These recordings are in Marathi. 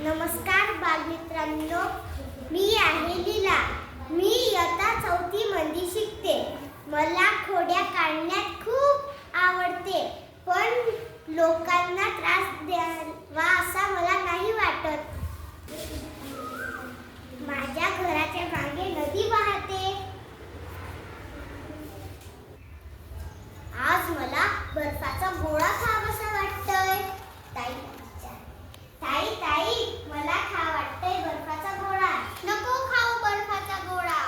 नमस्कार बालमित्रांनो, मी आहे लीला. मी इयत्ता 4थी मध्ये शिकते. मला खोड्या काढण्यात खूप आवडते, पण लोकांना त्रास द्यावा असा मला नाही वाटत. माझ्या घराच्या मागे नदी वाहते. आज मला बर्फाचा गोळा खावासा वाटतोय. ताई ताई मला वाटतंय बर्फाचा गोळा. नको खाऊ बर्फाचा गोळा.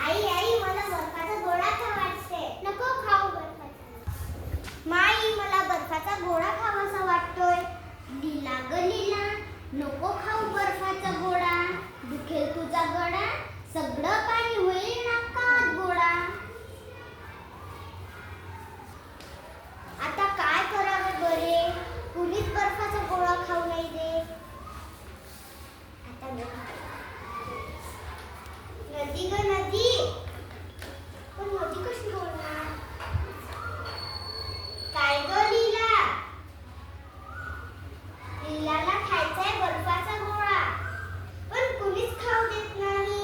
आई मला बर्फाचा गोळा वाटते. नको खाऊ बर्फाचा. माई मला बर्फाचा गोळा खावासा वाटतोय. लीला ग लीला, नको खाऊ बर्फाचा गोळा. दुखेल तुझा गळा, सगळं पाणी होईल नाकात गोळा. आता काय करावे बरे, कुणीच बर्फाचा गोळा खाऊ नाही दे. आता नदी ग नदी, पण नदी कशी बोलणार? काय ग लीला, लीलाला खायचाय बर्फाचा गोळा, पण कुणीच खाऊ देत नाही.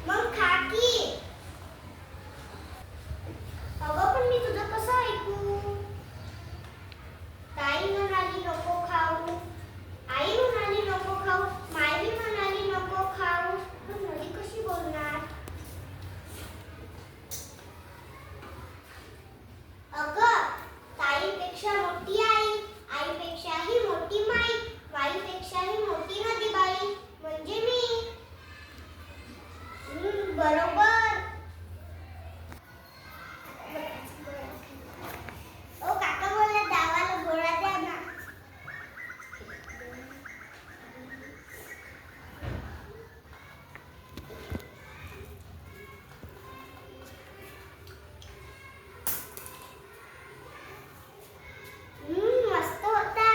मग खा की. अगं पण मी तुझं कसं ऐकू? ताई म्हणाली नको खाऊ, आई म्हणाली नको खाऊ, माय म्हणाली नको खाऊ, पण नदी कशी बोलणार? अगं, ताईपेक्षा मोठी आई, आईपेक्षाही मोठी माई, माईपेक्षाही मोठी नदी बाई म्हणजे मी. बरोबर. ओ काका बोलला डावाला गोळा द्या ना. मस्त होता.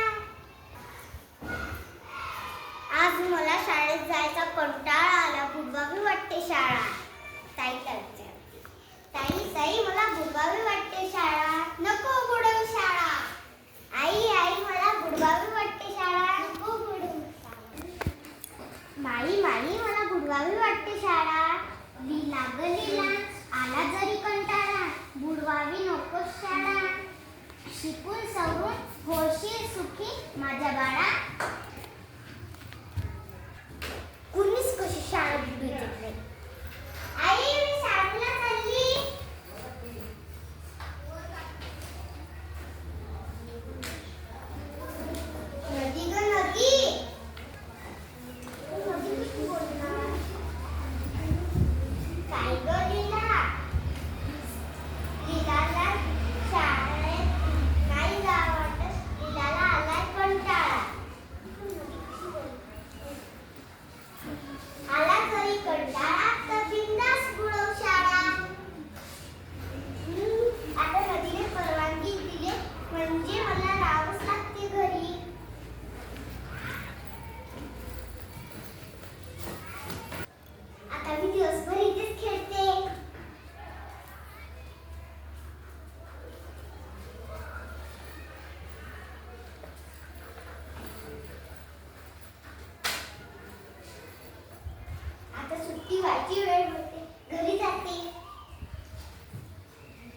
आज मला शाळेत जायचा कंटाळा आला. बुडवावी वाटते शाळा. ताई करते. ताई मला बुडवावी वाटते शाळा. नको बुडवू शाळा. आई मला बुडवावी वाटते शाळा. नको बुडवू शाळा. माई मला बुडवावी वाटते शाळा. लीला ग लीला, आला जरी कंटाळा, बुडवावी नको शाळा. शिकून सवरून होशील सुखी माझ्या बाळा. कुणीच कशी शाळा बुडवायची नाही. आई मी शाळेला चालली. नदी ग नदी, नदी कशी बोलणार? काय ग लीला, लीलाला शाळेत नाही जावं वाटत. लीलाला आलाय कंटाळा. आला जरी कंटाळा तर बिंदास बुडव शाळा. आता नदीने परवानगी दिली म्हणजे मला राहावंच लागते घरी. आता मी दिवसभर इथेच खेळते. आता सुट्टी व्हायची वेळ